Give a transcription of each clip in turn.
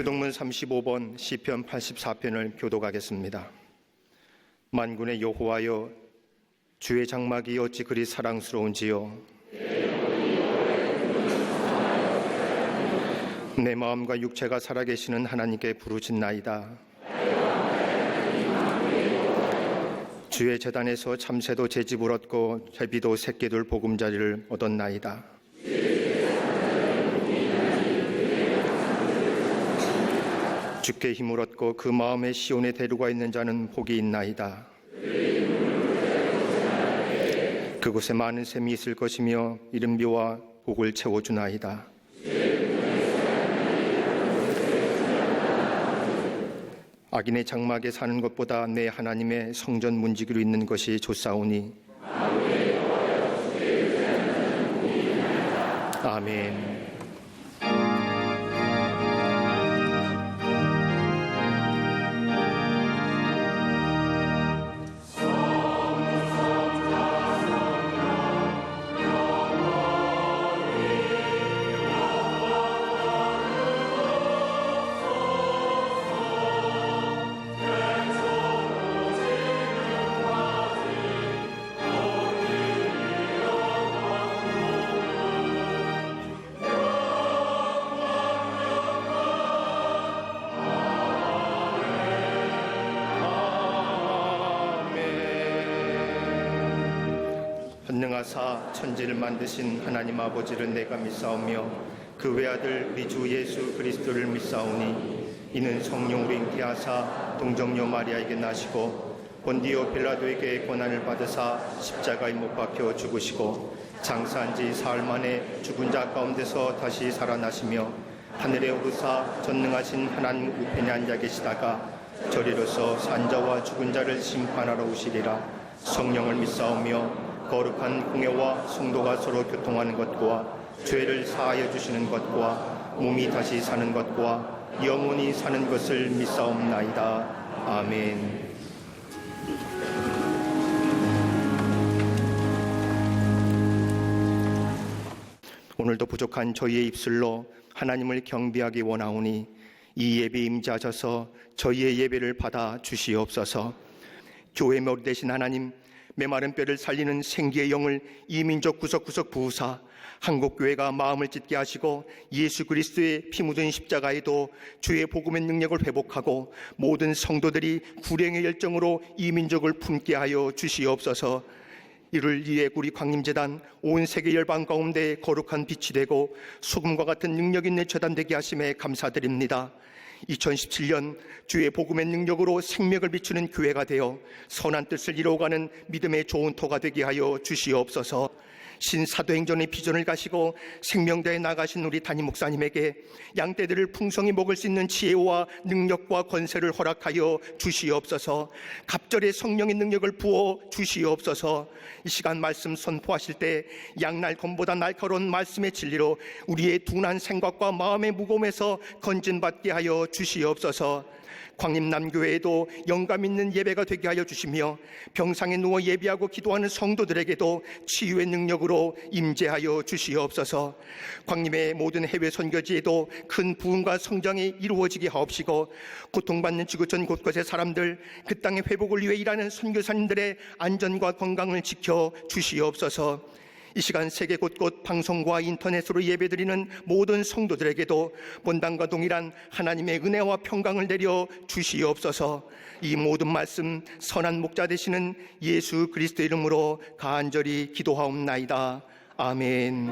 교동문 35번 시편 84편을 교독하겠습니다. 만군의 여호와여, 주의 장막이 어찌 그리 사랑스러운지요. 내 마음과 육체가 살아계시는 하나님께 부르짖나이다. 주의 제단에서 참새도 제집을 얻고 제비도 새끼들 보금자리를 얻었나이다. 주께 힘을 얻고 그 마음에 시온에 데려가 있는 자는 복이 있나이다. 그곳에 많은 샘이 있을 것이며 이른비와 복을 채워주나이다. 악인의 장막에 사는 것보다 내 하나님의 성전 문지기로 있는 것이 좋사오니. 아멘. 전능하사 천지를 만드신 하나님 아버지를 내가 믿사오며 그 외아들 우리 주 예수 그리스도를 믿사오니 이는 성령으로 잉태하사 동정녀 마리아에게 나시고 본디오 빌라도에게 고난을 받으사 십자가에 못 박혀 죽으시고 장사한 지 사흘 만에 죽은 자 가운데서 다시 살아나시며 하늘에 오르사 전능하신 하나님 우편에 앉아 계시다가 저리로서 산자와 죽은 자를 심판하러 오시리라. 성령을 믿사오며 거룩한 공회와 성도가 서로 교통하는 것과 죄를 사하여 주시는 것과 몸이 다시 사는 것과 영원히 사는 것을 믿사옵나이다. 아멘. 오늘도 부족한 저희의 입술로 하나님을 경배하기 원하오니 이 예배에 임재하셔서 저희의 예배를 받아 주시옵소서. 교회 머리 되신 하나님, 메마른 뼈를 살리는 생기의 영을 이민족 구석구석 부으사 한국교회가 마음을 찢게 하시고 예수 그리스도의 피 묻은 십자가에도 주의 복음의 능력을 회복하고 모든 성도들이 구령의 열정으로 이민족을 품게 하여 주시옵소서. 이를 위해 우리 광림재단 온 세계 열방 가운데 거룩한 빛이 되고 소금과 같은 능력 있는 재단 되게 하심에 감사드립니다. 2017년 주의 복음의 능력으로 생명을 비추는 교회가 되어 선한 뜻을 이루어가는 믿음의 좋은 터가 되게 하여 주시옵소서. 신사도행전의 비전을 가시고 생명대에 나가신 우리 담임 목사님에게 양떼들을 풍성히 먹을 수 있는 지혜와 능력과 권세를 허락하여 주시옵소서. 갑절의 성령의 능력을 부어 주시옵소서. 이 시간 말씀 선포하실 때 양날검보다 날카로운 말씀의 진리로 우리의 둔한 생각과 마음의 무거움에서 건진받게 하여 주시옵소서. 광림남교회에도 영감 있는 예배가 되게 하여 주시며 병상에 누워 예배하고 기도하는 성도들에게도 치유의 능력으로 임재하여 주시옵소서. 광림의 모든 해외 선교지에도 큰 부흥과 성장이 이루어지게 하옵시고 고통받는 지구촌 곳곳의 사람들, 그 땅의 회복을 위해 일하는 선교사님들의 안전과 건강을 지켜 주시옵소서. 이 시간 세계 곳곳 방송과 인터넷으로 예배드리는 모든 성도들에게도 본당과 동일한 하나님의 은혜와 평강을 내려 주시옵소서. 이 모든 말씀 선한 목자 되시는 예수 그리스도의 이름으로 간절히 기도하옵나이다. 아멘.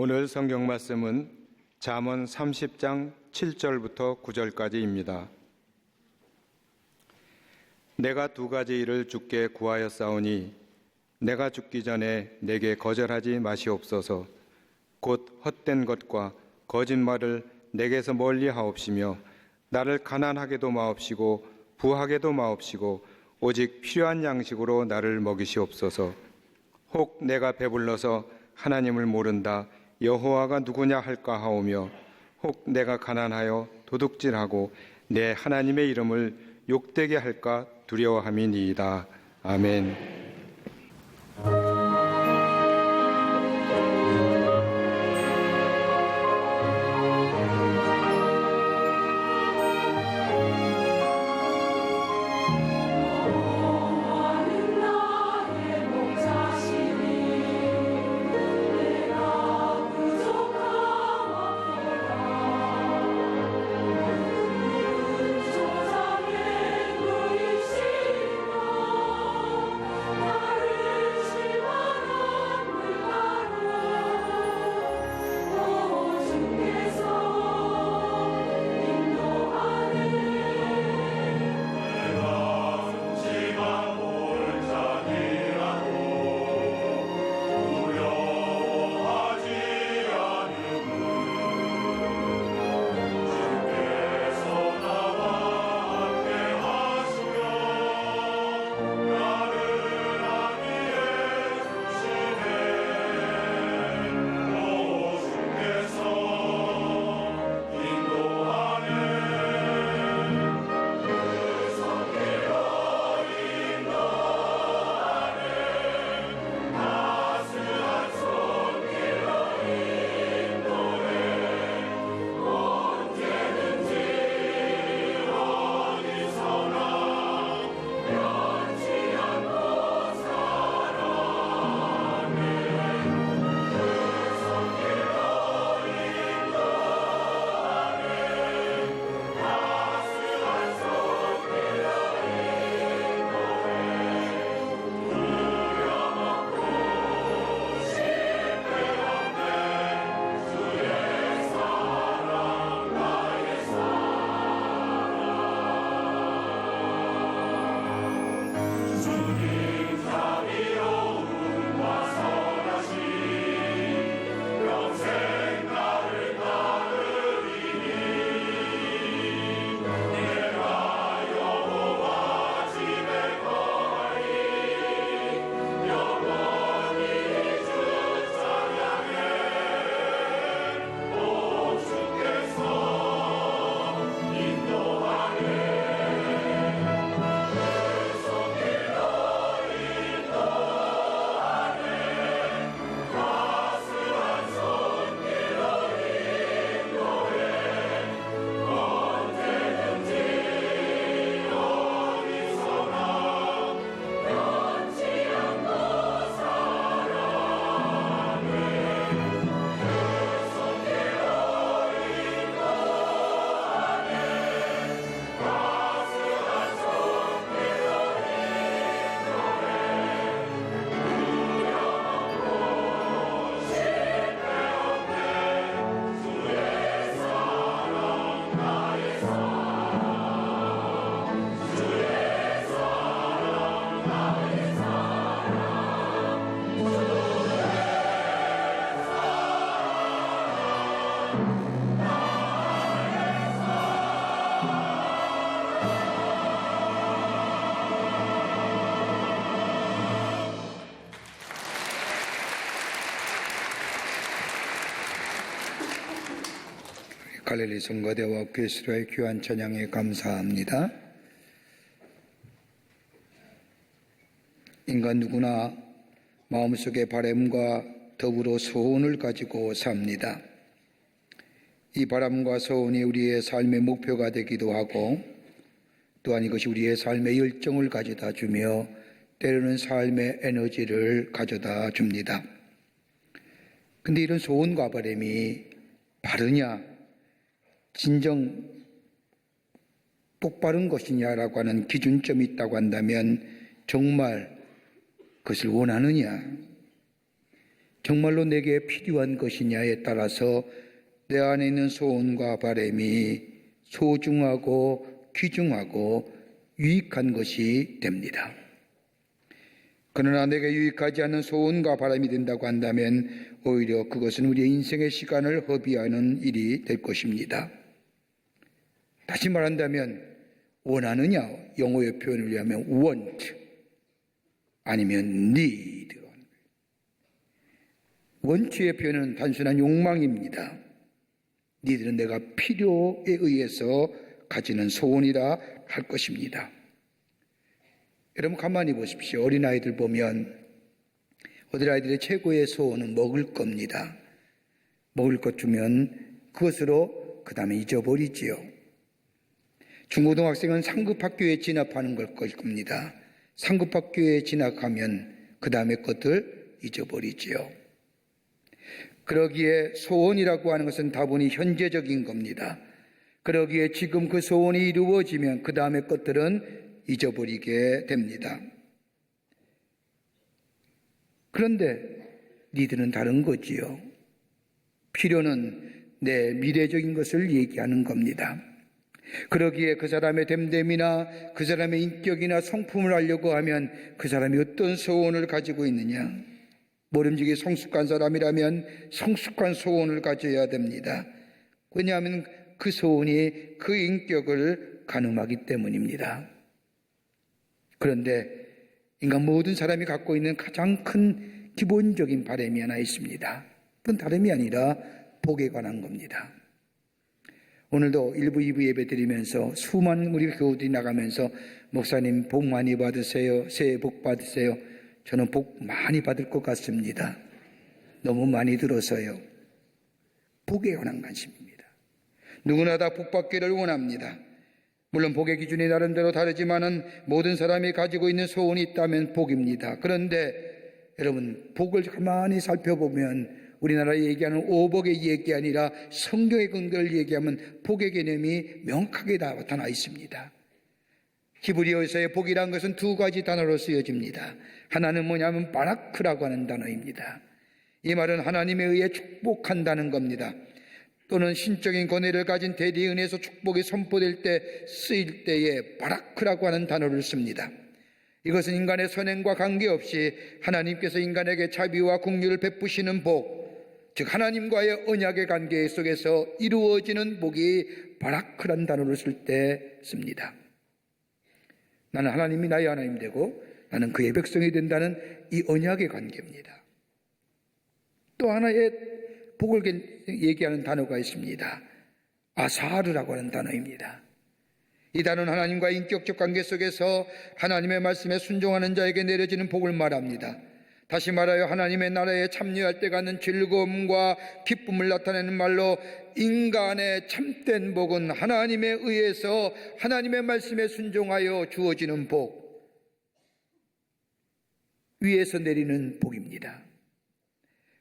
오늘 성경 말씀은 잠언 30장 7절부터 9절까지입니다. 내가 두 가지 일을 주께 구하였사오니 내가 죽기 전에 내게 거절하지 마시옵소서. 곧 헛된 것과 거짓말을 내게서 멀리 하옵시며 나를 가난하게도 마옵시고 부하게도 마옵시고 오직 필요한 양식으로 나를 먹이시옵소서. 혹 내가 배불러서 하나님을 모른다 여호와가 누구냐 할까 하오며 혹 내가 가난하여 도둑질하고 내 하나님의 이름을 욕되게 할까 두려워함이니이다. 아멘. 갈릴리 성가대와 그리스도의 귀한 찬양에 감사합니다. 인간 누구나 마음속의 바람과 더불어 소원을 가지고 삽니다. 이 바람과 소원이 우리의 삶의 목표가 되기도 하고 또한 이것이 우리의 삶의 열정을 가져다 주며 때로는 삶의 에너지를 가져다 줍니다. 근데 이런 소원과 바람이 바르냐, 진정 똑바른 것이냐라고 하는 기준점이 있다고 한다면 정말 그것을 원하느냐, 정말로 내게 필요한 것이냐에 따라서 내 안에 있는 소원과 바람이 소중하고 귀중하고 유익한 것이 됩니다. 그러나 내게 유익하지 않는 소원과 바람이 된다고 한다면 오히려 그것은 우리의 인생의 시간을 허비하는 일이 될 것입니다. 다시 말한다면 원하느냐, 영어의 표현을 의하면 want 아니면 need. want의 표현은 단순한 욕망입니다. need는 내가 필요에 의해서 가지는 소원이라 할 것입니다. 여러분 가만히 보십시오. 어린아이들 보면 어린아이들의 최고의 소원은 먹을 겁니다. 먹을 것 주면 그것으로 그 다음에 잊어버리지요. 중고등학생은 상급학교에 진학하는 걸 겁니다. 상급학교에 진학하면 그 다음에 것들 잊어버리지요. 그러기에 소원이라고 하는 것은 다분히 현재적인 겁니다. 그러기에 지금 그 소원이 이루어지면 그 다음에 것들은 잊어버리게 됩니다. 그런데 니들은 다른 거지요. 필요는 내 미래적인 것을 얘기하는 겁니다. 그러기에 그 사람의 됨됨이나 그 사람의 인격이나 성품을 알려고 하면 그 사람이 어떤 소원을 가지고 있느냐, 모름지기 성숙한 사람이라면 성숙한 소원을 가져야 됩니다. 왜냐하면 그 소원이 그 인격을 가늠하기 때문입니다. 그런데 인간 모든 사람이 갖고 있는 가장 큰 기본적인 바람이 하나 있습니다. 그건 다름이 아니라 복에 관한 겁니다. 오늘도 1부, 2부 예배 드리면서 수많은 우리 교우들이 나가면서 목사님 복 많이 받으세요. 새해 복 받으세요. 저는 복 많이 받을 것 같습니다. 너무 많이 들어서요. 복에 관한 관심입니다. 누구나 다 복 받기를 원합니다. 물론 복의 기준이 나름대로 다르지만은 모든 사람이 가지고 있는 소원이 있다면 복입니다. 그런데 여러분 복을 가만히 살펴보면 우리나라에 얘기하는 오복의 얘기 아니라 성경의 근거를 얘기하면 복의 개념이 명확하게 나타나 있습니다. 히브리어에서의 복이라는 것은 두 가지 단어로 쓰여집니다. 하나는 뭐냐면 바라크라고 하는 단어입니다. 이 말은 하나님에 의해 축복한다는 겁니다. 또는 신적인 권위를 가진 대리의 은혜에서 축복이 선포될 때 쓰일 때에 바라크라고 하는 단어를 씁니다. 이것은 인간의 선행과 관계없이 하나님께서 인간에게 자비와 긍휼을 베푸시는 복, 즉 하나님과의 언약의 관계 속에서 이루어지는 복이 바라크란 단어를 쓸 때 씁니다. 나는 하나님이 나의 하나님 되고 나는 그의 백성이 된다는 이 언약의 관계입니다. 또 하나의 복을 얘기하는 단어가 있습니다. 아사르라고 하는 단어입니다. 이 단어는 하나님과의 인격적 관계 속에서 하나님의 말씀에 순종하는 자에게 내려지는 복을 말합니다. 다시 말하여 하나님의 나라에 참여할 때 갖는 즐거움과 기쁨을 나타내는 말로 인간의 참된 복은 하나님에 의해서 하나님의 말씀에 순종하여 주어지는 복, 위에서 내리는 복입니다.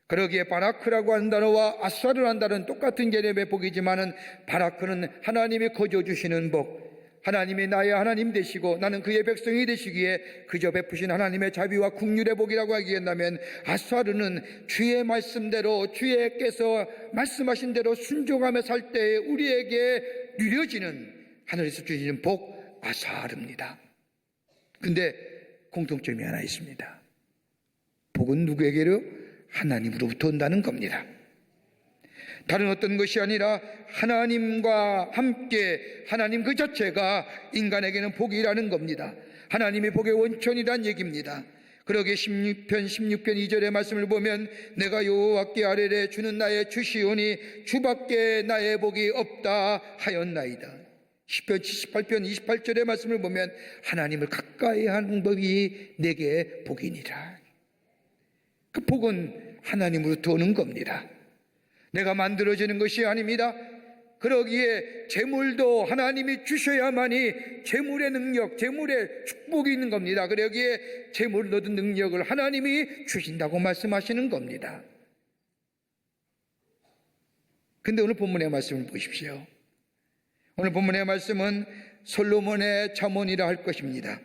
그러기에 바라크라고 하는 단어와 아사르라는 단어는 똑같은 개념의 복이지만은 바라크는 하나님이 거저 주시는 복, 하나님이 나의 하나님 되시고 나는 그의 백성이 되시기에 그저 베푸신 하나님의 자비와 긍휼의 복이라고 하기엔다면 아사르는 주의 말씀대로 주께서 말씀하신 대로 순종하며 살 때에 우리에게 누려지는 하늘에서 주시는 복 아사르입니다. 근데 공통점이 하나 있습니다. 복은 누구에게로? 하나님으로부터 온다는 겁니다. 다른 어떤 것이 아니라 하나님과 함께 하나님 그 자체가 인간에게는 복이라는 겁니다. 하나님이 복의 원천이란 얘기입니다. 그러기에 16편 2절의 말씀을 보면 내가 여호와께 아뢰되 주는 나의 주시오니 주밖에 나의 복이 없다 하였나이다. 10편 78편 28절의 말씀을 보면 하나님을 가까이 하는 법이 내게 복이니라. 그 복은 하나님으로부터 오는 겁니다. 내가 만들어지는 것이 아닙니다. 그러기에 재물도 하나님이 주셔야만이 재물의 능력, 재물의 축복이 있는 겁니다. 그러기에 재물을 얻은 능력을 하나님이 주신다고 말씀하시는 겁니다. 근데 오늘 본문의 말씀을 보십시오. 오늘 본문의 말씀은 솔로몬의 잠언이라 할 것입니다.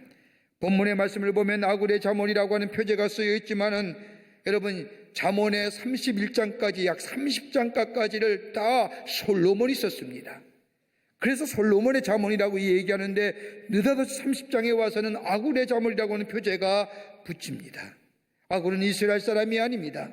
본문의 말씀을 보면 아굴의 잠언이라고 하는 표제가 쓰여 있지만은 여러분 잠언의 31장까지 약 30장까지를 다 솔로몬이 썼습니다. 그래서 솔로몬의 잠언이라고 얘기하는데 느닷없이 30장에 와서는 아굴의 잠언이라고 하는 표제가 붙입니다. 아굴은 이스라엘 사람이 아닙니다.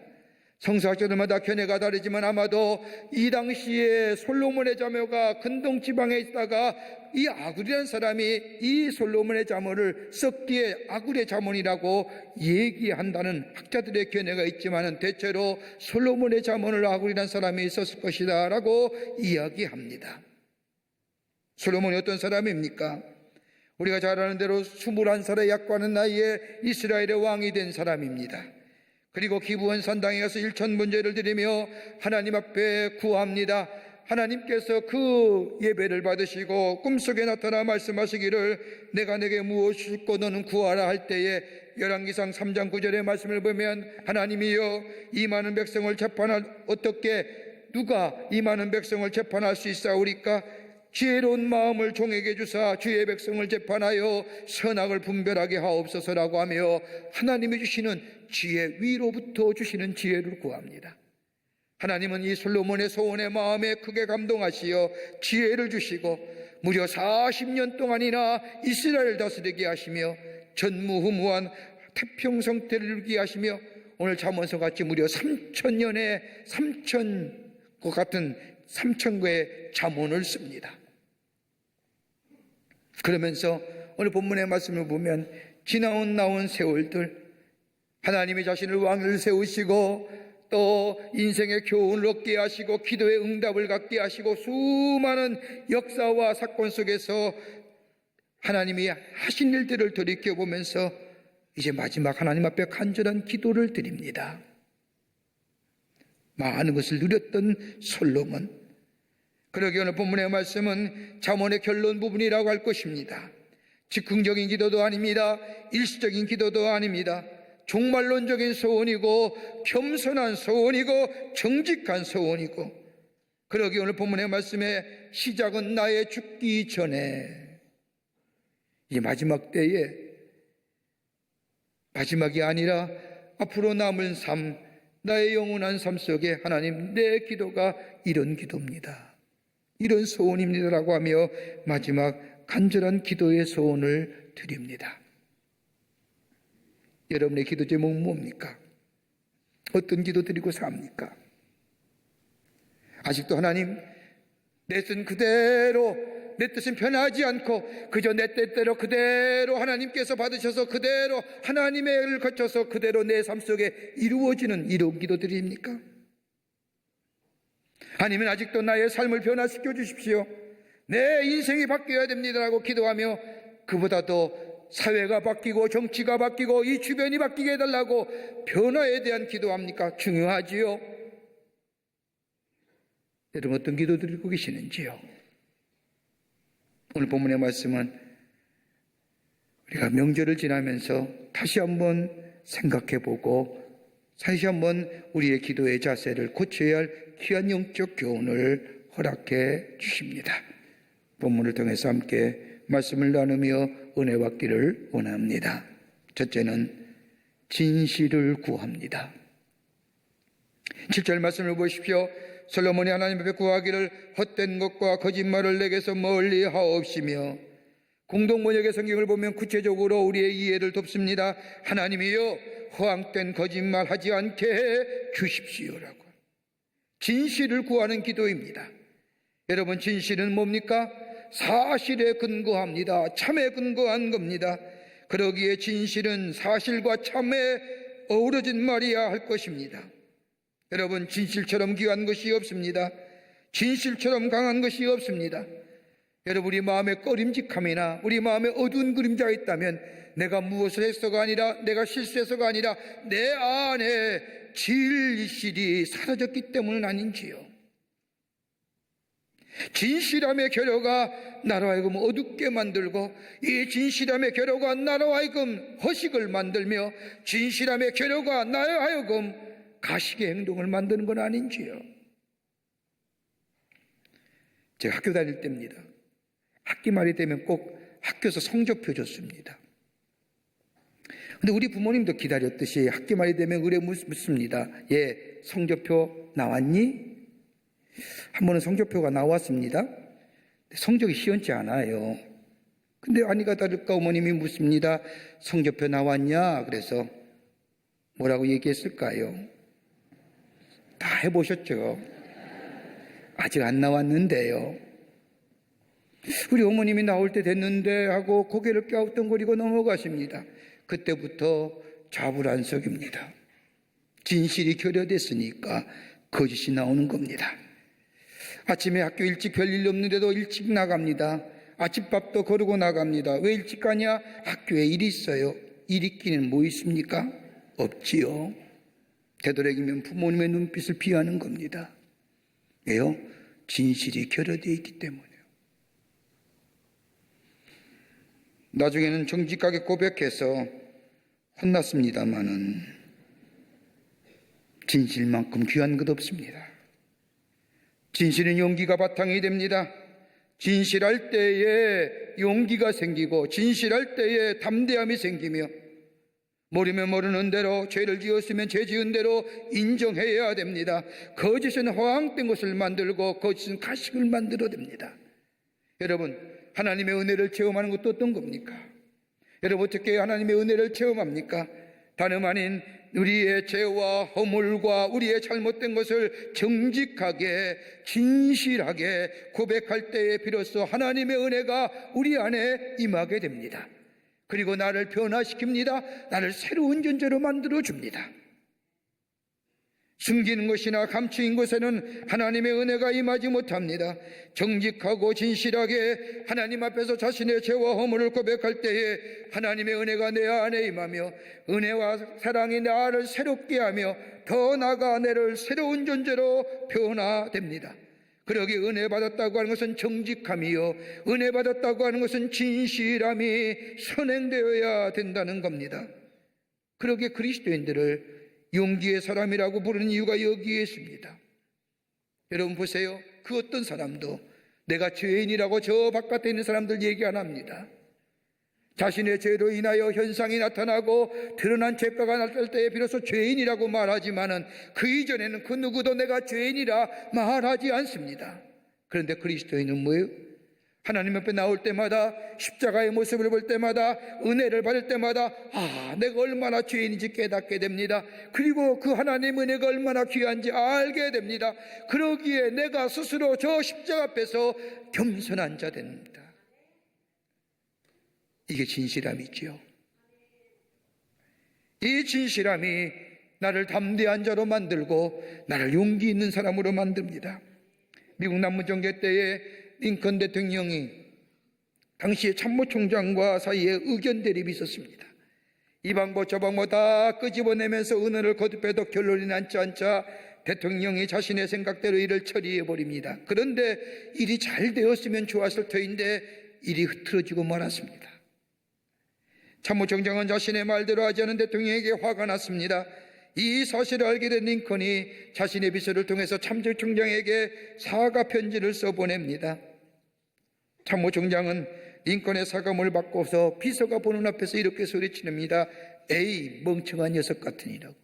성서학자들마다 견해가 다르지만 아마도 이 당시에 솔로몬의 자녀가 근동 지방에 있다가 이 아굴이라는 사람이 이 솔로몬의 잠언을 썼기에 아굴의 잠언이라고 얘기한다는 학자들의 견해가 있지만 대체로 솔로몬의 잠언을 아굴이라는 사람이 썼을 것이다 라고 이야기합니다. 솔로몬이 어떤 사람입니까? 우리가 잘 아는 대로 21살의 약관한 나이에 이스라엘의 왕이 된 사람입니다. 그리고 기브온 산당에 가서 1000번제를 드리며 하나님 앞에 구합니다. 하나님께서 그 예배를 받으시고 꿈속에 나타나 말씀하시기를 내가 내게 무엇을 싣고 너는 구하라 할 때에 열왕기상 3장 9절의 말씀을 보면 하나님이여 이 많은 백성을 재판할 어떻게 누가 이 많은 백성을 재판할 수 있사오리까? 지혜로운 마음을 종에게 주사 주의 백성을 재판하여 선악을 분별하게 하옵소서라고 하며 하나님이 주시는 지혜 위로부터 주시는 지혜를 구합니다. 하나님은 이 솔로몬의 소원의 마음에 크게 감동하시어 지혜를 주시고 무려 40년 동안이나 이스라엘을 다스리게 하시며 전무후무한 태평성태를 이루게 하시며 오늘 잠언서 같이 무려 3000년의 3000과 같은 3000권의 잠언을 씁니다. 그러면서 오늘 본문의 말씀을 보면 지나온 나온 세월들 하나님이 자신을 왕을 세우시고 또 인생의 교훈을 얻게 하시고 기도의 응답을 갖게 하시고 수많은 역사와 사건 속에서 하나님이 하신 일들을 돌이켜보면서 이제 마지막 하나님 앞에 간절한 기도를 드립니다. 많은 것을 누렸던 솔로몬, 그러기에 오늘 본문의 말씀은 잠언의 결론 부분이라고 할 것입니다. 즉흥적인 기도도 아닙니다. 일시적인 기도도 아닙니다. 종말론적인 소원이고 겸손한 소원이고 정직한 소원이고, 그러기에 오늘 본문의 말씀의 시작은 나의 죽기 전에, 이 마지막 때에 마지막이 아니라 앞으로 남은 삶, 나의 영원한 삶 속에 하나님 내 기도가 이런 기도입니다, 이런 소원입니다라고 하며 마지막 간절한 기도의 소원을 드립니다. 여러분의 기도 제목은 뭡니까? 어떤 기도 드리고 삽니까? 아직도 하나님 내 뜻은 그대로, 내 뜻은 변하지 않고 그저 내 뜻대로 그대로 하나님께서 받으셔서 그대로 하나님의 일을 거쳐서 그대로 내 삶 속에 이루어지는 이런 기도들입니까? 아니면 아직도 나의 삶을 변화시켜 주십시오, 내 인생이 바뀌어야 됩니다라고 기도하며 그보다도 사회가 바뀌고 정치가 바뀌고 이 주변이 바뀌게 해달라고 변화에 대한 기도합니까? 중요하지요. 여러분 어떤 기도 드리고 계시는지요? 오늘 본문의 말씀은 우리가 명절을 지나면서 다시 한번 생각해보고 다시 한번 우리의 기도의 자세를 고쳐야 할 귀한 영적 교훈을 허락해 주십니다. 본문을 통해서 함께 말씀을 나누며 은혜 받기를 원합니다. 첫째는 진실을 구합니다. 7절 말씀을 보십시오. 솔로몬이 하나님 앞에 구하기를 헛된 것과 거짓말을 내게서 멀리 하옵시며, 공동번역의 성경을 보면 구체적으로 우리의 이해를 돕습니다. 하나님이여 허황된 거짓말 하지 않게 해 주십시오라고. 진실을 구하는 기도입니다. 여러분 진실은 뭡니까? 사실에 근거합니다. 참에 근거한 겁니다. 그러기에 진실은 사실과 참에 어우러진 말이야 할 것입니다. 여러분, 진실처럼 귀한 것이 없습니다. 진실처럼 강한 것이 없습니다. 여러분, 우리 마음에 꺼림직함이나 우리 마음에 어두운 그림자가 있다면 내가 무엇을 해서가 아니라, 내가 실수해서가 아니라 내 안에 진실이 사라졌기 때문은 아닌지요. 진실함의 결여가 나로 하여금 어둡게 만들고, 이 진실함의 결여가 나로 하여금 허식을 만들며, 진실함의 결여가 나로 하여금 가식의 행동을 만드는 건 아닌지요. 제가 학교 다닐 때입니다. 학기 말이 되면 꼭 학교에서 성적표 줬습니다. 근데 우리 부모님도 기다렸듯이 학기 말이 되면 의뢰 묻습니다. 예, 성적표 나왔니? 한 번은 성적표가 나왔습니다. 성적이 시원치 않아요. 근데 아니가 다를까 어머님이 묻습니다. 성적표 나왔냐? 그래서 뭐라고 얘기했을까요? 다 해보셨죠? 아직 안 나왔는데요. 우리 어머님이 나올 때 됐는데 하고 고개를 갸우뚱거리고 넘어가십니다. 그때부터 자불안석입니다. 진실이 결여됐으니까 거짓이 나오는 겁니다. 아침에 학교 일찍 별일 없는데도 일찍 나갑니다. 아침밥도 거르고 나갑니다. 왜 일찍 가냐? 학교에 일이 있어요. 일 있기는 뭐 있습니까? 없지요. 되도록이면 부모님의 눈빛을 피하는 겁니다. 왜요? 진실이 결여되어 있기 때문에요. 나중에는 정직하게 고백해서 혼났습니다마는 진실만큼 귀한 것 없습니다. 진실은 용기가 바탕이 됩니다. 진실할 때에 용기가 생기고, 진실할 때에 담대함이 생기며, 모르면 모르는 대로, 죄를 지었으면 죄 지은 대로 인정해야 됩니다. 거짓은 허황된 것을 만들고 거짓은 가식을 만들어냅니다. 여러분, 하나님의 은혜를 체험하는 것도 어떤 겁니까? 여러분, 어떻게 하나님의 은혜를 체험합니까? 다름 아닌 우리의 죄와 허물과 우리의 잘못된 것을 정직하게 진실하게 고백할 때에 비로소 하나님의 은혜가 우리 안에 임하게 됩니다. 그리고 나를 변화시킵니다. 나를 새로운 존재로 만들어줍니다. 숨기는 것이나 감추인 것에는 하나님의 은혜가 임하지 못합니다. 정직하고 진실하게 하나님 앞에서 자신의 죄와 허물을 고백할 때에 하나님의 은혜가 내 안에 임하며, 은혜와 사랑이 나를 새롭게 하며 더 나아가 나를 새로운 존재로 변화됩니다. 그러기에 은혜 받았다고 하는 것은 정직함이요, 은혜 받았다고 하는 것은 진실함이 선행되어야 된다는 겁니다. 그러기에 그리스도인들을 용기의 사람이라고 부르는 이유가 여기에 있습니다. 여러분 보세요. 그 어떤 사람도 내가 죄인이라고 저 바깥에 있는 사람들 얘기 안 합니다. 자신의 죄로 인하여 현상이 나타나고 드러난 죄가가 나타날 때에 비로소 죄인이라고 말하지만은 그 이전에는 그 누구도 내가 죄인이라 말하지 않습니다. 그런데 그리스도인은 뭐예요? 하나님 앞에 나올 때마다, 십자가의 모습을 볼 때마다, 은혜를 받을 때마다 내가 얼마나 죄인인지 깨닫게 됩니다. 그리고 그 하나님 은혜가 얼마나 귀한지 알게 됩니다. 그러기에 내가 스스로 저 십자가 앞에서 겸손한 자 됩니다. 이게 진실함이지요. 이 진실함이 나를 담대한 자로 만들고 나를 용기 있는 사람으로 만듭니다. 미국 남부정계 때에 링컨 대통령이 당시에 참모총장과 사이에 의견 대립이 있었습니다. 이 방법 저 방법 다 끄집어내면서 은혜를 거듭해도 결론이 나지 않자 대통령이 자신의 생각대로 일을 처리해버립니다. 그런데 일이 잘 되었으면 좋았을 터인데 일이 흐트러지고 말았습니다. 참모총장은 자신의 말대로 하지 않은 대통령에게 화가 났습니다. 이 사실을 알게 된 링컨이 자신의 비서를 통해서 참모총장에게 사과 편지를 써보냅니다. 참모총장은 링컨의 사과문을 받고서 비서가 보는 앞에서 이렇게 소리치릅니다. 에이, 멍청한 녀석 같으니라고.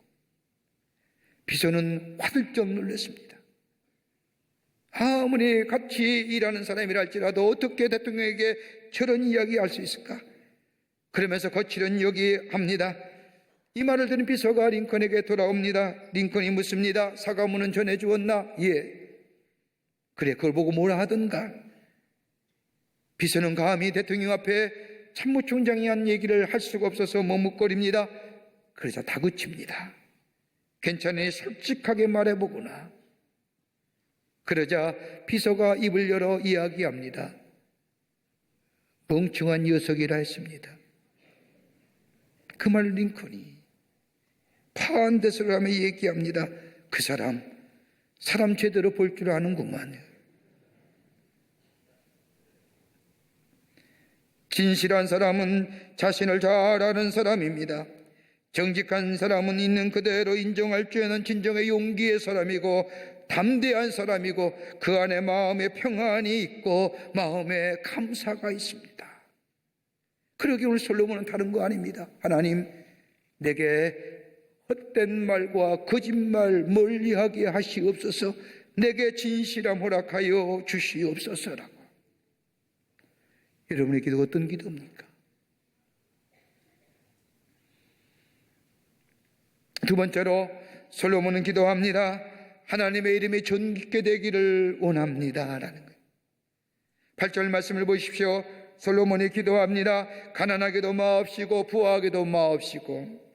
비서는 화들짝 놀랐습니다. 아무리 같이 일하는 사람이라 할지라도 어떻게 대통령에게 저런 이야기할 수 있을까? 그러면서 거칠은 얘기합니다. 이 말을 들은 비서가 링컨에게 돌아옵니다. 링컨이 묻습니다. 사과문은 전해주었나? 예. 그래, 그걸 보고 뭐라 하던가? 비서는 감히 대통령 앞에 참모총장이 한 얘기를 할 수가 없어서 머뭇거립니다. 그래서 다그칩니다. 괜찮으니 솔직하게 말해보거나. 그러자 비서가 입을 열어 이야기합니다. 멍청한 녀석이라 했습니다. 그 말 링컨이 파한 데서를 하며 얘기합니다. 그 사람 제대로 볼 줄 아는구만. 진실한 사람은 자신을 잘 아는 사람입니다. 정직한 사람은 있는 그대로 인정할 줄 아는 진정의 용기의 사람이고 담대한 사람이고 그 안에 마음에 평안이 있고 마음에 감사가 있습니다. 그러기에 오늘 솔로몬은 다른 거 아닙니다. 하나님, 내게 헛된 말과 거짓말 멀리하게 하시옵소서. 내게 진실함 허락하여 주시옵소서라고. 여러분의 기도가 어떤 기도입니까? 두 번째로 솔로몬은 기도합니다. 하나님의 이름이 존귀게 되기를 원합니다 라는 거예요. 8절 말씀을 보십시오. 솔로몬이 기도합니다. 가난하게도 마옵시고 부하게도 마옵시고.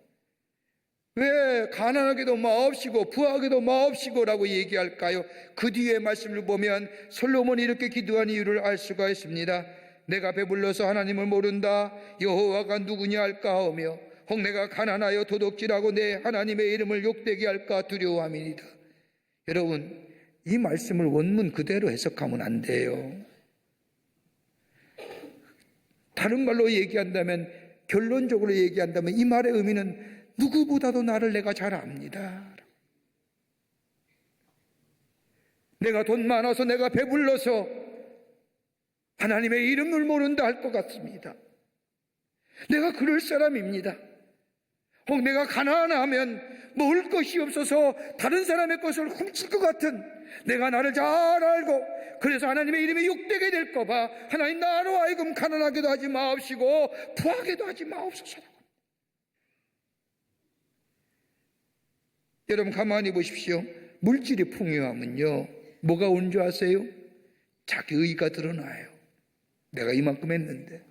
왜 가난하게도 마옵시고 부하게도 마옵시고 라고 얘기할까요? 그 뒤에 말씀을 보면 솔로몬이 이렇게 기도한 이유를 알 수가 있습니다. 내가 배불러서 하나님을 모른다. 여호와가 누구냐 할까 하며 혹 내가 가난하여 도둑질하고 내 하나님의 이름을 욕되게 할까 두려워함이니이다. 여러분, 이 말씀을 원문 그대로 해석하면 안 돼요. 다른 말로 얘기한다면, 결론적으로 얘기한다면 이 말의 의미는 누구보다도 나를 내가 잘 압니다. 내가 돈 많아서 내가 배불러서 하나님의 이름을 모른다 할 것 같습니다. 내가 그럴 사람입니다. 혹 내가 가난하면 먹을 것이 없어서 다른 사람의 것을 훔칠 것 같은, 내가 나를 잘 알고 그래서 하나님의 이름이 욕되게 될까 봐 하나님 나로 하여금 가난하게도 하지 마옵시고 부하게도 하지 마옵소서. 여러분 가만히 보십시오. 물질이 풍요하면요 뭐가 온 줄 아세요? 자기 의의가 드러나요. 내가 이만큼 했는데,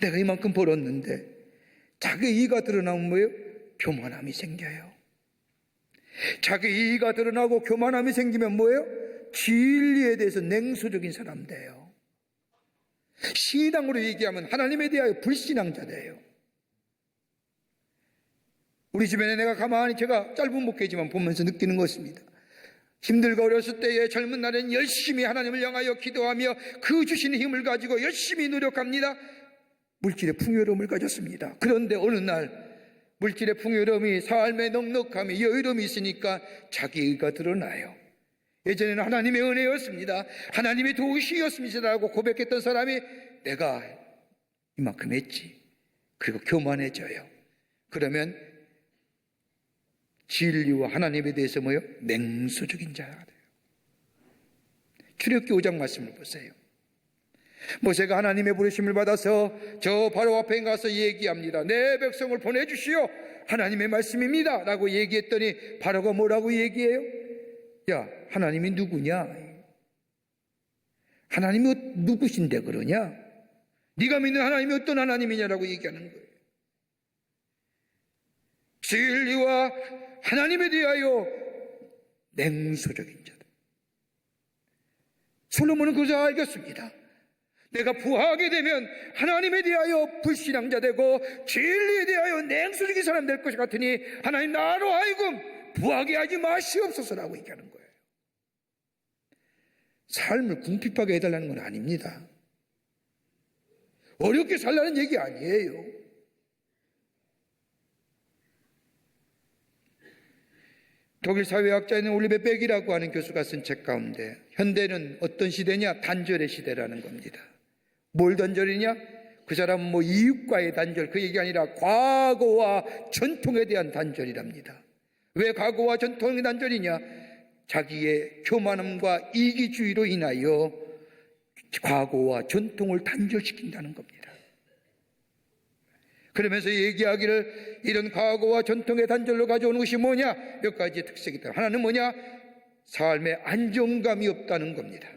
내가 이만큼 벌었는데, 자기 의의가 드러나면 뭐예요? 교만함이 생겨요. 자기 의의가 드러나고 교만함이 생기면 뭐예요? 진리에 대해서 냉소적인 사람 돼요. 신앙으로 얘기하면 하나님에 대하여 불신앙자 돼요. 우리 주변에 내가 가만히, 제가 짧은 목회지만 보면서 느끼는 것입니다. 힘들고 어렸을 때에 젊은 날엔 열심히 하나님을 향하여 기도하며 그 주시는 힘을 가지고 열심히 노력합니다. 물질의 풍요로움을 가졌습니다. 그런데 어느 날 물질의 풍요로움이 삶의 넉넉함이 여유로움이 있으니까 자기의가 드러나요. 예전에는 하나님의 은혜였습니다. 하나님의 도우시였습니다라고 고백했던 사람이 내가 이만큼 했지. 그리고 교만해져요. 그러면 진리와 하나님에 대해서 뭐요? 냉소적인 자가 돼요. 출애굽기 5장 말씀을 보세요. 모세가 하나님의 부르심을 받아서 저 바로 앞에 가서 얘기합니다. 내 백성을 보내주시오. 하나님의 말씀입니다 라고 얘기했더니 바로가 뭐라고 얘기해요? 야, 하나님이 누구냐? 하나님이 누구신데 그러냐? 네가 믿는 하나님이 어떤 하나님이냐라고 얘기하는 거예요. 진리와 하나님에 대하여 냉소적인 자들. 솔로몬은 그것을 알겠습니다. 내가 부하게 되면 하나님에 대하여 불신앙자 되고 진리에 대하여 냉소적인 사람 될 것 같으니 하나님 나로 하여금 부하게 하지 마시옵소서라고 얘기하는 거예요. 삶을 궁핍하게 해달라는 건 아닙니다. 어렵게 살라는 얘기 아니에요. 독일 사회학자인 올리베 백이라고 하는 교수가 쓴 책 가운데 현대는 어떤 시대냐? 단절의 시대라는 겁니다. 뭘 단절이냐? 그 사람은 뭐 이웃과의 단절, 그 얘기 아니라 과거와 전통에 대한 단절이랍니다. 왜 과거와 전통의 단절이냐? 자기의 교만함과 이기주의로 인하여 과거와 전통을 단절시킨다는 겁니다. 그러면서 얘기하기를 이런 과거와 전통의 단절로 가져오는 것이 뭐냐? 몇 가지 특색이 있다. 하나는 뭐냐? 삶에 안정감이 없다는 겁니다.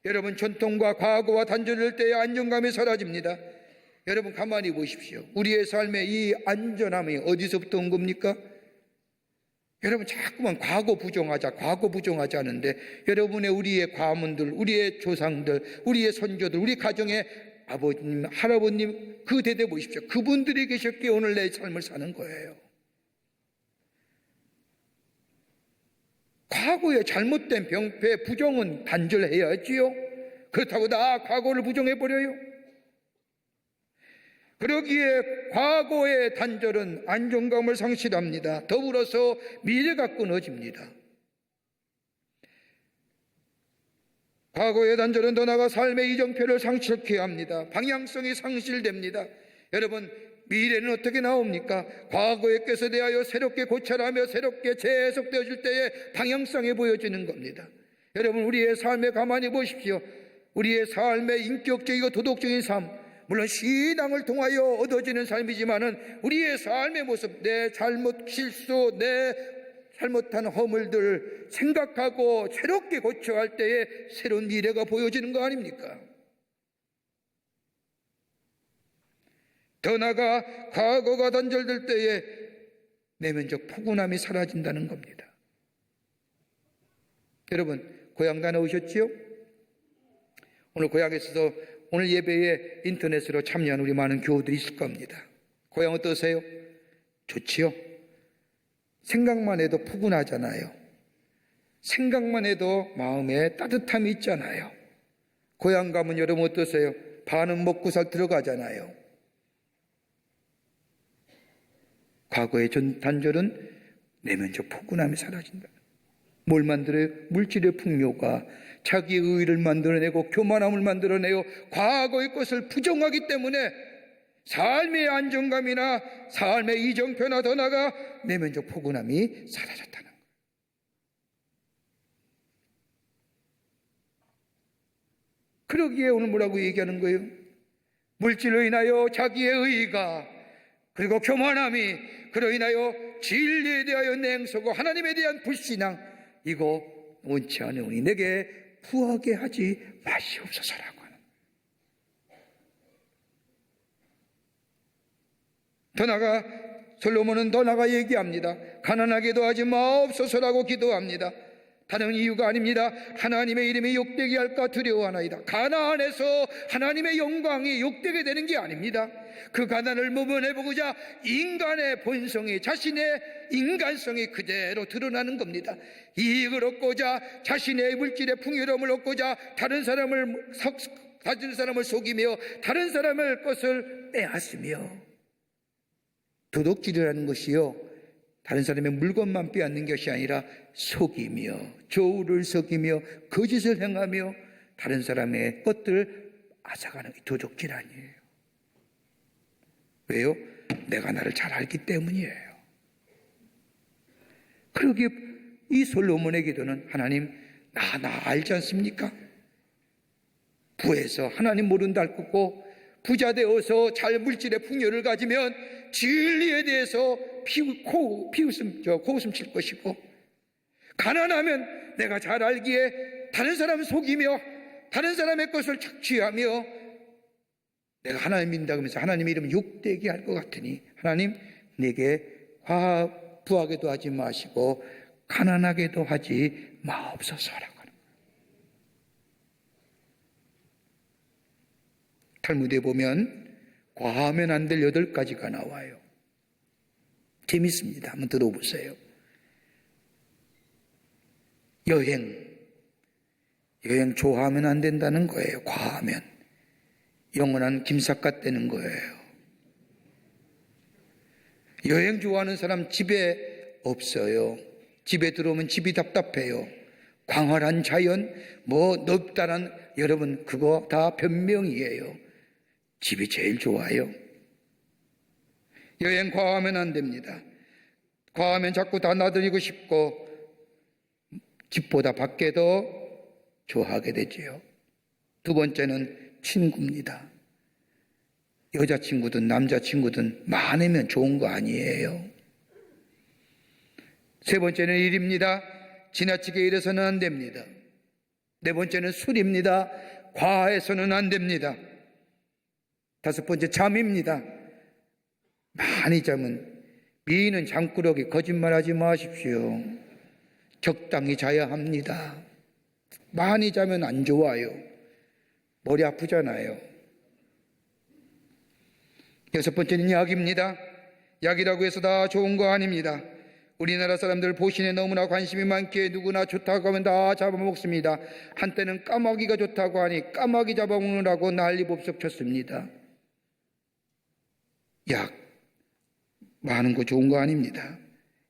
여러분, 전통과 과거와 단절될 때의 안정감이 사라집니다. 여러분, 가만히 보십시오. 우리의 삶의 이 안전함이 어디서부터 온 겁니까? 여러분, 자꾸만 과거 부정하자 하는데, 여러분의 우리의 가문들, 우리의 조상들, 우리의 선조들, 우리 가정의 아버님, 할아버님, 그 대대 보십시오. 그분들이 계셨기에 오늘 내 삶을 사는 거예요. 과거의 잘못된 병폐, 부정은 단절해야지요. 그렇다고 나 과거를 부정해버려요? 그러기에 과거의 단절은 안정감을 상실합니다. 더불어서 미래가 끊어집니다. 과거의 단절은 더 나아가 삶의 이정표를 상실케 합니다. 방향성이 상실됩니다. 여러분, 미래는 어떻게 나옵니까? 과거에 께서 대하여 새롭게 고찰하며 새롭게 재해석되어질 때에 방향성이 보여지는 겁니다. 여러분, 우리의 삶에 가만히 보십시오. 우리의 삶의 인격적이고 도덕적인 삶, 물론 신앙을 통하여 얻어지는 삶이지만은 우리의 삶의 모습, 내 잘못, 실수, 내 잘못한 허물들 생각하고 새롭게 고쳐갈 때에 새로운 미래가 보여지는 거 아닙니까? 더 나아가 과거가 단절될 때에 내면적 포근함이 사라진다는 겁니다. 여러분, 고향 다녀오셨지요? 오늘 고향에서도 오늘 예배에 인터넷으로 참여한 우리 많은 교우들이 있을 겁니다. 고향 어떠세요? 좋지요? 생각만 해도 포근하잖아요. 생각만 해도 마음에 따뜻함이 있잖아요. 고향 가면 여러분 어떠세요? 반은 먹고 살 들어가잖아요. 과거의 단절은 내면적 포근함이 사라진다. 뭘 만들어요? 물질의 풍요가 자기의 의의를 만들어내고 교만함을 만들어내요. 과거의 것을 부정하기 때문에 삶의 안정감이나 삶의 이정표나 더 나아가 내면적 포근함이 사라졌다는 거예요. 그러기에 오늘 뭐라고 얘기하는 거예요? 물질로 인하여 자기의 의의가 그리고 교만함이 그로 인하여 진리에 대하여 냉소고 하나님에 대한 불신앙, 이거 원치 않으니 내게 부하게 하지 마시옵소서라고 하는. 더 나아가 솔로몬은 더 나아가 얘기합니다. 가난하게도 하지 마옵소서라고 기도합니다. 다른 이유가 아닙니다. 하나님의 이름이 욕되게 할까 두려워하나이다. 가난해서 하나님의 영광이 욕되게 되는 게 아닙니다. 그 가난을 모면해보고자 인간의 본성이, 자신의 인간성이 그대로 드러나는 겁니다. 이익을 얻고자, 자신의 물질의 풍요로움을 얻고자 다른 사람을 속이며 다른 사람의 것을 빼앗으며, 도둑질이라는 것이요, 다른 사람의 물건만 빼앗는 것이 아니라 속이며 저울을 속이며 거짓을 행하며 다른 사람의 것들을 앗아가는 게 도둑질 아니에요. 왜요? 내가 나를 잘 알기 때문이에요. 그러기에 이 솔로몬의 기도는 하나님, 나 알지 않습니까? 부에서 하나님 모른다 할 거고, 부자 되어서 잘 물질의 풍요를 가지면 진리에 대해서 고웃음 칠 것이고, 가난하면 내가 잘 알기에 다른 사람을 속이며 다른 사람의 것을 착취하며 내가 하나님 믿는다 그러면서 하나님의 이름을 욕되게 할 것 같으니 하나님, 내게 부하게도 하지 마시고 가난하게도 하지 마옵소서라고 하는 거예요. 탈무드에 보면 과하면 안 될 8가지가 나와요. 재밌습니다. 한번 들어보세요. 여행 좋아하면 안 된다는 거예요. 과하면 영원한 김삿갓 되는 거예요. 여행 좋아하는 사람 집에 없어요. 집에 들어오면 집이 답답해요. 광활한 자연, 넓다란, 여러분 그거 다 변명이에요. 집이 제일 좋아요. 여행 과하면 안 됩니다. 과하면 자꾸 다 나들이고 싶고 집보다 밖에 더 좋아하게 되지요. 두 번째는 친구입니다. 여자친구든 남자친구든 많으면 좋은 거 아니에요. 세 번째는 일입니다. 지나치게 일해서는 안 됩니다. 네 번째는 술입니다. 과해서는 안 됩니다. 다섯 번째 잠입니다. 많이 잠은 미인은 잠꾸러기 거짓말하지 마십시오. 적당히 자야 합니다. 많이 자면 안 좋아요. 머리 아프잖아요. 여섯 번째는 약입니다. 약이라고 해서 다 좋은 거 아닙니다. 우리나라 사람들 보신에 너무나 관심이 많기에 누구나 좋다고 하면 다 잡아먹습니다. 한때는 까마귀가 좋다고 하니 까마귀 잡아먹느라고 난리법석 쳤습니다. 약 많은 거 좋은 거 아닙니다.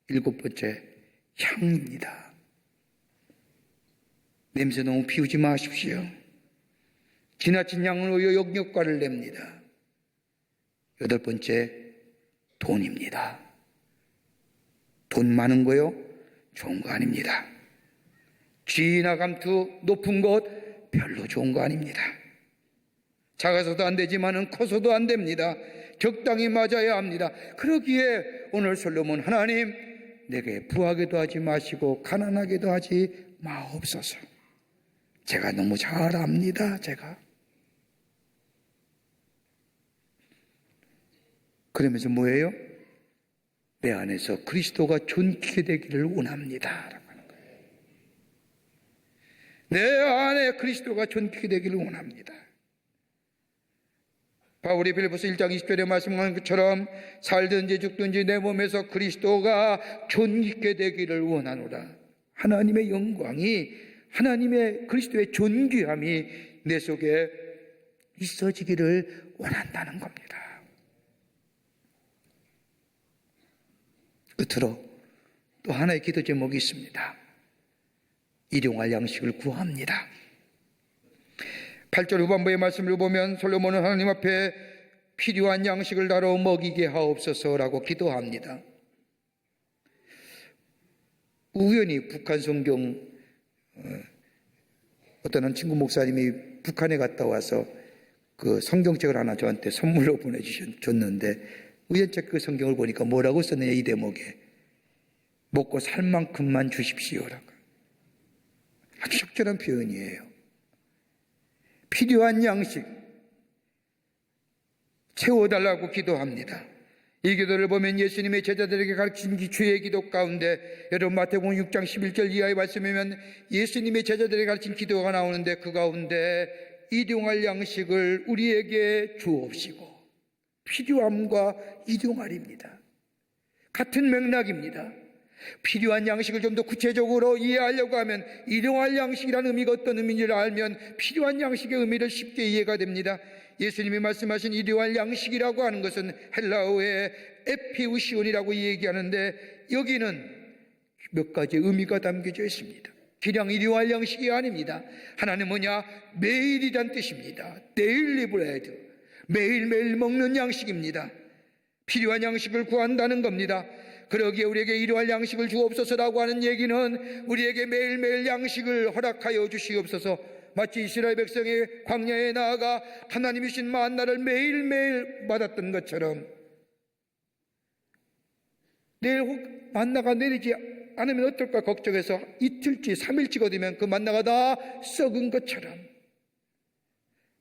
일곱 번째, 향입니다. 냄새 너무 피우지 마십시오. 지나친 향은 오히려 역효과를 냅니다. 여덟 번째, 돈입니다. 돈 많은 거요? 좋은 거 아닙니다. 쥐나 감투 높은 것 별로 좋은 거 아닙니다. 작아서도 안 되지만은 커서도 안 됩니다. 적당히 맞아야 합니다. 그러기에 오늘 솔로몬 하나님 내게 부하게도 하지 마시고 가난하게도 하지 마옵소서. 제가 너무 잘 압니다. 제가 그러면서 뭐예요? 내 안에서 그리스도가 존귀게 되기를 원합니다 라고 하는 거예요. 내 안에 그리스도가 존귀게 되기를 원합니다. 바울이 빌립보서 1장 20절에 말씀한 것처럼 살든지 죽든지 내 몸에서 그리스도가 존귀게 되기를 원하노라. 하나님의 영광이, 하나님의 그리스도의 존귀함이 내 속에 있어지기를 원한다는 겁니다. 끝으로 또 하나의 기도 제목이 있습니다. 일용할 양식을 구합니다. 8절 후반부의 말씀을 보면 솔로몬은 하나님 앞에 필요한 양식을 다뤄 먹이게 하옵소서라고 기도합니다. 우연히 북한 성경 어떤 친구 목사님이 북한에 갔다 와서 그 성경책을 하나 저한테 선물로 보내주셨는데 우연찮게 그 성경을 보니까 뭐라고 썼느냐, 이 대목에 먹고 살 만큼만 주십시오라고. 아주 적절한 표현이에요. 필요한 양식 채워달라고 기도합니다. 이 기도를 보면 예수님의 제자들에게 가르친 주의 기도 가운데, 여러분 마태복음 6장 11절 이하의 말씀이면 예수님의 제자들에게 가르친 기도가 나오는데 그 가운데 일용할 양식을 우리에게 주옵시고, 필요함과 일용할입니다. 같은 맥락입니다. 필요한 양식을 좀 더 구체적으로 이해하려고 하면 일용할 양식이라는 의미가 어떤 의미인지를 알면 필요한 양식의 의미를 쉽게 이해가 됩니다. 예수님이 말씀하신 일용할 양식이라고 하는 것은 헬라어의 에피우시온이라고 얘기하는데 여기는 몇 가지 의미가 담겨져 있습니다. 그냥 일용할 양식이 아닙니다. 하나는 뭐냐? 매일이란 뜻입니다. 데일리 브레드, 매일매일 먹는 양식입니다. 필요한 양식을 구한다는 겁니다. 그러기에 우리에게 일용할 양식을 주옵소서라고 하는 얘기는 우리에게 매일매일 양식을 허락하여 주시옵소서. 마치 이스라엘 백성이 광야에 나아가 하나님이 주신 만나를 매일매일 받았던 것처럼 내일 혹 만나가 내리지 않으면 어떨까 걱정해서 이틀치 3일치가 되면 그 만나가 다 썩은 것처럼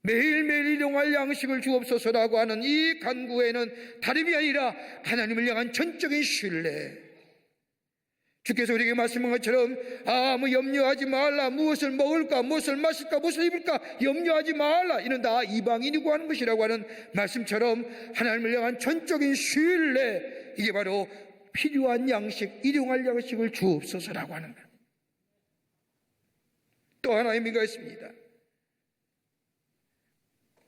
매일매일 일용할 양식을 주옵소서라고 하는 이 간구에는 다름이 아니라 하나님을 향한 전적인 신뢰, 주께서 우리에게 말씀한 것처럼 아무 염려하지 말라, 무엇을 먹을까, 무엇을 마실까, 무엇을 입을까 염려하지 말라, 이는 다 이방인이고 하는 것이라고 하는 말씀처럼 하나님을 향한 전적인 신뢰, 이게 바로 필요한 양식, 일용할 양식을 주옵소서라고 하는 거예요. 또 하나의 의미가 있습니다.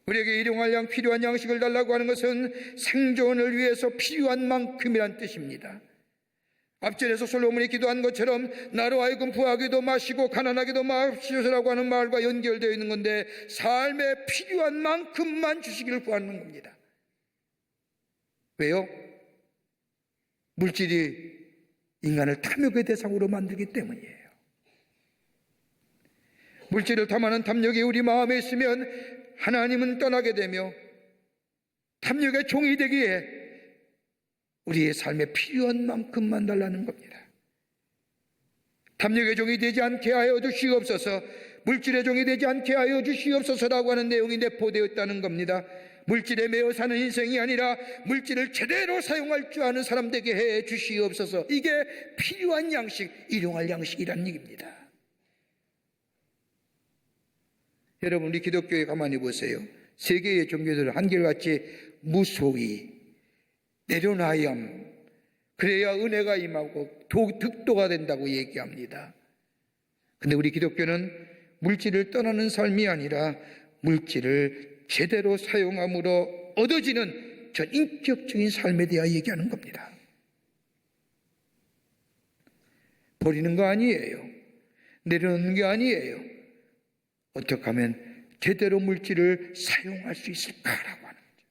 우리에게 일용할 필요한 양식을 달라고 하는 것은 생존을 위해서 필요한 만큼이란 뜻입니다. 앞절에서 솔로몬이 기도한 것처럼 나로 하여금 부하게도 마시고 가난하게도 마시소서라고 하는 말과 연결되어 있는 건데, 삶에 필요한 만큼만 주시기를 구하는 겁니다. 왜요? 물질이 인간을 탐욕의 대상으로 만들기 때문이에요. 물질을 탐하는 탐욕이 우리 마음에 있으면 하나님은 떠나게 되며 탐욕의 종이 되기에 우리의 삶에 필요한 만큼만 달라는 겁니다. 탐욕의 종이 되지 않게 하여 주시옵소서. 물질의 종이 되지 않게 하여 주시옵소서라고 하는 내용이 내포되었다는 겁니다. 물질에 매여 사는 인생이 아니라 물질을 제대로 사용할 줄 아는 사람 되게 해 주시옵소서. 이게 필요한 양식, 일용할 양식이란 얘기입니다. 여러분, 우리 기독교에 가만히 보세요. 세계의 종교들은 한결같이 무소위, 내려놔야 그래야 은혜가 임하고 득도가 된다고 얘기합니다. 근데 우리 기독교는 물질을 떠나는 삶이 아니라 물질을 제대로 사용함으로 얻어지는 전 인격적인 삶에 대하여 얘기하는 겁니다. 버리는 거 아니에요. 내려놓는 게 아니에요. 어떻게 하면 제대로 물질을 사용할 수 있을까라고 하는 거죠.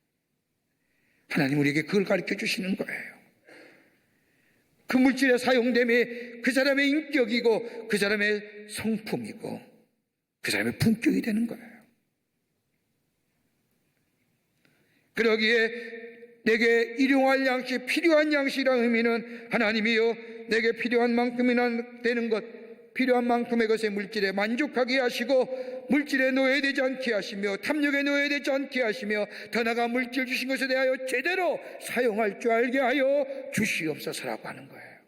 하나님 우리에게 그걸 가르쳐 주시는 거예요. 그 물질의 사용됨이 그 사람의 인격이고 그 사람의 성품이고 그 사람의 품격이 되는 거예요. 그러기에 내게 일용할 양식, 필요한 양식이라는 의미는 하나님이요 내게 필요한 만큼이나 되는 것, 필요한 만큼의 것에 물질에 만족하게 하시고 물질에 노예되지 않게 하시며 탐욕에 노예되지 않게 하시며 더 나아가 물질 주신 것에 대하여 제대로 사용할 줄 알게 하여 주시옵소서라고 하는 거예요.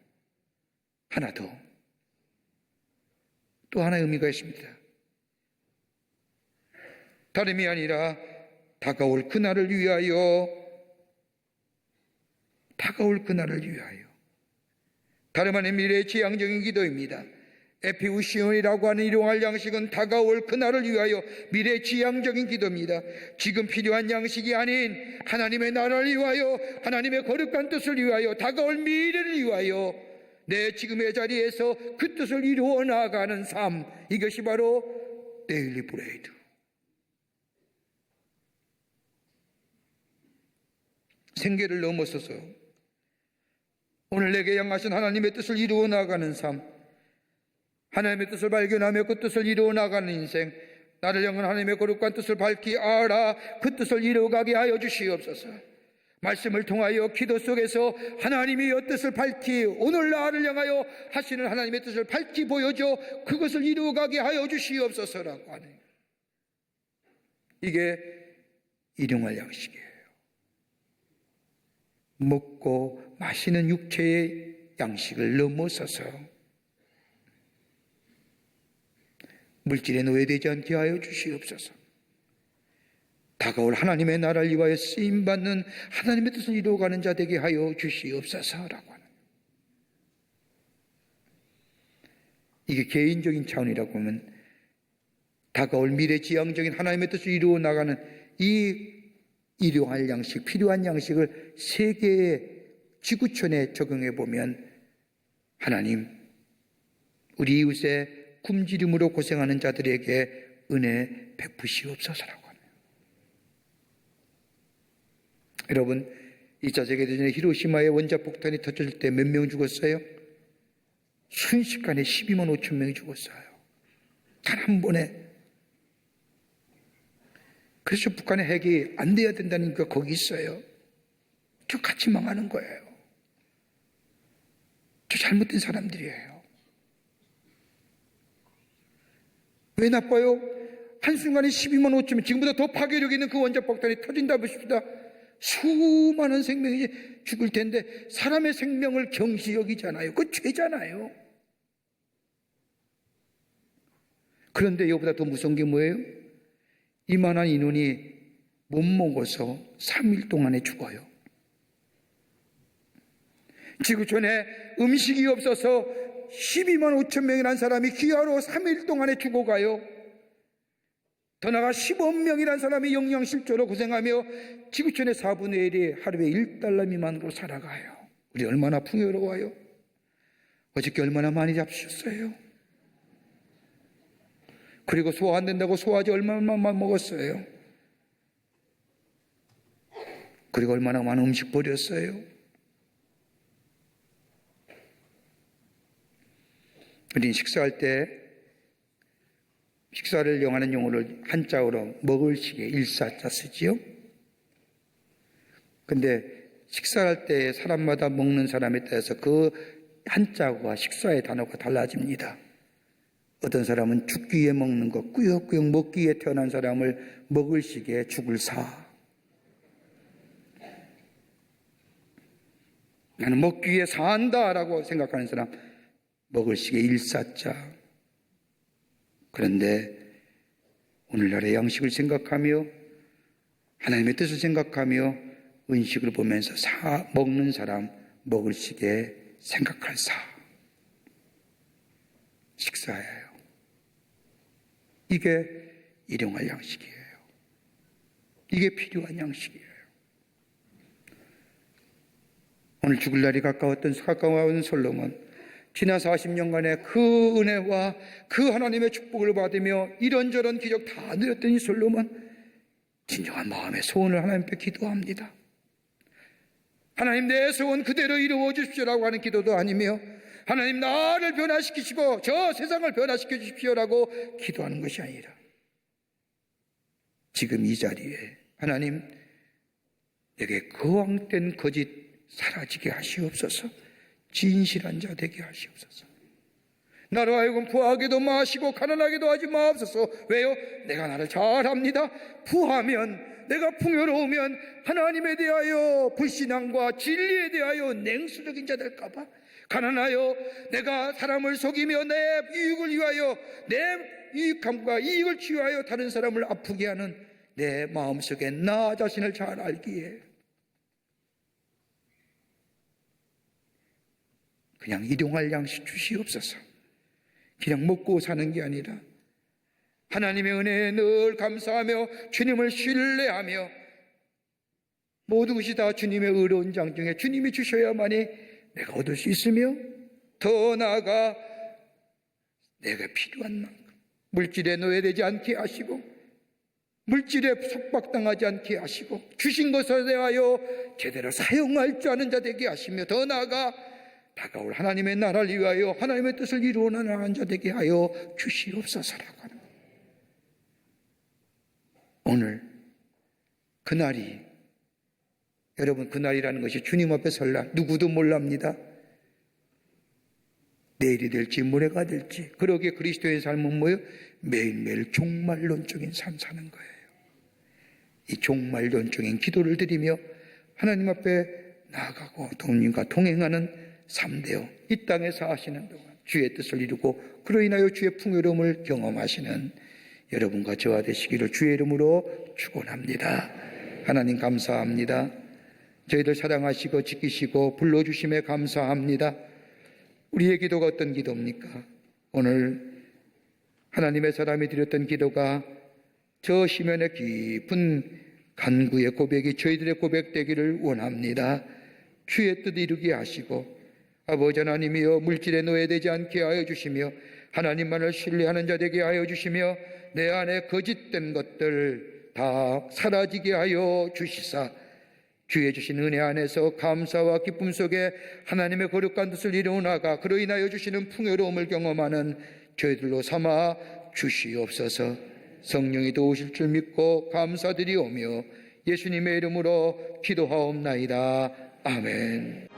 하나 더, 또 하나의 의미가 있습니다. 다름이 아니라 다가올 그날을 위하여, 다가올 그날을 위하여. 다름 아닌 미래의 지향적인 기도입니다. 에피우시온이라고 하는 일용할 양식은 다가올 그날을 위하여 미래 지향적인 기도입니다. 지금 필요한 양식이 아닌 하나님의 나라를 위하여, 하나님의 거룩한 뜻을 위하여, 다가올 미래를 위하여 내 지금의 자리에서 그 뜻을 이루어 나아가는 삶, 이것이 바로 데일리 브레이드. 생계를 넘어서서 오늘 내게 향하신 하나님의 뜻을 이루어 나아가는 삶, 하나님의 뜻을 발견하며 그 뜻을 이루어 나가는 인생, 나를 향한 하나님의 거룩한 뜻을 밝히 알아 그 뜻을 이루어가게 하여 주시옵소서. 말씀을 통하여 기도 속에서 하나님이 이 뜻을 밝히 오늘 나를 향하여 하시는 하나님의 뜻을 밝히 보여줘 그것을 이루어가게 하여 주시옵소서라고 하는, 이게 일용할 양식이에요. 먹고 마시는 육체의 양식을 넘어서서 물질에 노예되지 않게 하여 주시옵소서. 다가올 하나님의 나라를 위하여 쓰임받는 하나님의 뜻을 이루어가는 자 되게 하여 주시옵소서라고 하는, 이게 개인적인 차원이라고 하면 다가올 미래지향적인 하나님의 뜻을 이루어 나가는 이 일용할 양식, 필요한 양식을 세계의 지구촌에 적용해 보면 하나님, 우리 이웃의 굶주림으로 고생하는 자들에게 은혜 베푸시옵소서라고 하네요. 여러분, 2차 세계대전에 히로시마의 원자폭탄이 터질 때 몇 명 죽었어요? 순식간에 12만 5천 명이 죽었어요. 단 한 번에. 그래서 북한의 핵이 안 돼야 된다니까 거기 있어요. 저 같이 망하는 거예요. 저 잘못된 사람들이에요. 왜 나빠요? 한순간에 12만 5천 명, 지금보다 더 파괴력 있는 그 원자폭탄이 터진다 보십시다. 수많은 생명이 죽을 텐데 사람의 생명을 경시 여기잖아요. 그거 죄잖아요. 그런데 이보다 더 무서운 게 뭐예요? 이만한 인원이 못 먹어서 3일 동안에 죽어요. 지구촌에 음식이 없어서 12만 5천 명이라는 사람이 기아로 3일 동안에 죽어가요. 더 나아가 10억 명이라는 사람이 영양실조로 고생하며 지구촌의 4분의 1이 하루에 $1 미만으로 살아가요. 우리 얼마나 풍요로워요. 어저께 얼마나 많이 잡수셨어요. 그리고 소화 안 된다고 소화제 얼마만 먹었어요. 그리고 얼마나 많은 음식 버렸어요. 우린 식사할 때 식사를 영하는 용어를 한자어로 먹을시계 일사자 쓰지요. 근데 식사할 때 사람마다 먹는 사람에 따라서 그 한자어와 식사의 단어가 달라집니다. 어떤 사람은 죽기 위해 먹는 것, 꾸역꾸역 먹기 위해 태어난 사람을 먹을 시기에 죽을 사. 나는 먹기 위해 산다라고 생각하는 사람, 먹을 시기에 일사자. 그런데 오늘날의 양식을 생각하며 하나님의 뜻을 생각하며 은식을 보면서 먹는 사람, 먹을 시기에 생각할 사. 식사예요. 이게 일용할 양식이에요. 이게 필요한 양식이에요. 오늘 죽을 날이 가까운 솔로몬, 지난 40년간의 그 은혜와 그 하나님의 축복을 받으며 이런저런 기적 다 누렸던 이 솔로몬, 진정한 마음의 소원을 하나님께 기도합니다. 하나님, 내 소원 그대로 이루어 주십시오라고 하는 기도도 아니며, 하나님 나를 변화시키시고 저 세상을 변화시켜 주십시오라고 기도하는 것이 아니라, 지금 이 자리에 하나님, 내게 거왕된 거짓 사라지게 하시옵소서. 진실한 자 되게 하시옵소서. 나로 하여금 부하게도 마시고 가난하게도 하지 마옵소서. 왜요? 내가 나를 잘 압니다. 부하면, 내가 풍요로우면 하나님에 대하여 불신앙과 진리에 대하여 냉수적인 자 될까봐, 가난하여 내가 사람을 속이며 내 이익을 위하여, 내 유익함과 이익을 취하여 다른 사람을 아프게 하는 내 마음속에 나 자신을 잘 알기에 그냥 일용할 양식 주시옵소서. 그냥 먹고 사는 게 아니라 하나님의 은혜에 늘 감사하며 주님을 신뢰하며 모든 것이 다 주님의 의로운 장중에 주님이 주셔야만이 내가 얻을 수 있으며, 더 나아가 내가 필요한 만큼 물질에 노예되지 않게 하시고 물질에 속박당하지 않게 하시고 주신 것에 대하여 제대로 사용할 줄 아는 자 되게 하시며, 더 나아가 다가올 하나님의 나라를 위하여 하나님의 뜻을 이루어 나가는 자 되게 하여 주시옵소서라고 하는 거예요. 오늘 그날이, 여러분, 그날이라는 것이 주님 앞에 설 날, 누구도 몰랍니다. 내일이 될지 모레가 될지. 그러기에 그리스도의 삶은 뭐예요? 매일매일 종말론적인 삶 사는 거예요. 이 종말론적인 기도를 드리며 하나님 앞에 나아가고 동님과 동행하는 삶되어 이 땅에서 하시는 동안 주의 뜻을 이루고 그로 인하여 주의 풍요로움을 경험하시는 여러분과 저와 되시기를 주의 이름으로 축원합니다. 하나님 감사합니다. 저희들 사랑하시고 지키시고 불러주심에 감사합니다. 우리의 기도가 어떤 기도입니까? 오늘 하나님의 사람이 드렸던 기도가 저 시면의 깊은 간구의 고백이 저희들의 고백되기를 원합니다. 주의 뜻 이루게 하시고 아버지 하나님이여, 물질에 노예되지 않게 하여 주시며 하나님만을 신뢰하는 자 되게 하여 주시며 내 안에 거짓된 것들 다 사라지게 하여 주시사 주의 주신 은혜 안에서 감사와 기쁨 속에 하나님의 거룩한 뜻을 이루어 나가 그로 인하여 주시는 풍요로움을 경험하는 저희들로 삼아 주시옵소서. 성령이 도우실 줄 믿고 감사드리오며 예수님의 이름으로 기도하옵나이다. 아멘.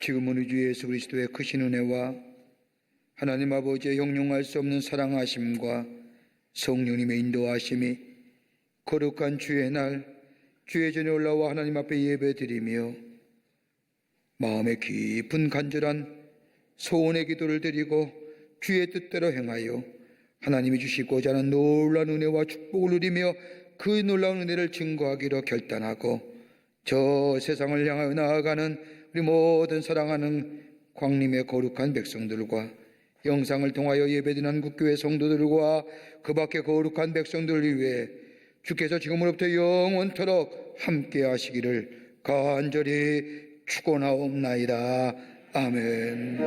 지금은 우리 주 예수 그리스도의 크신 은혜와 하나님 아버지의 형용할 수 없는 사랑하심과 성령님의 인도하심이 거룩한 주의 날 주의 전에 올라와 하나님 앞에 예배드리며 마음의 깊은 간절한 소원의 기도를 드리고 주의 뜻대로 행하여 하나님이 주시고자 하는 놀라운 은혜와 축복을 누리며 그 놀라운 은혜를 증거하기로 결단하고 저 세상을 향하여 나아가는 우리 모든 사랑하는 광림의 거룩한 백성들과 영상을 통하여 예배드리는 한국교회 성도들과 그 밖의 거룩한 백성들을 위해 주께서 지금으로부터 영원토록 함께 하시기를 간절히 축원하옵나이다. 아멘.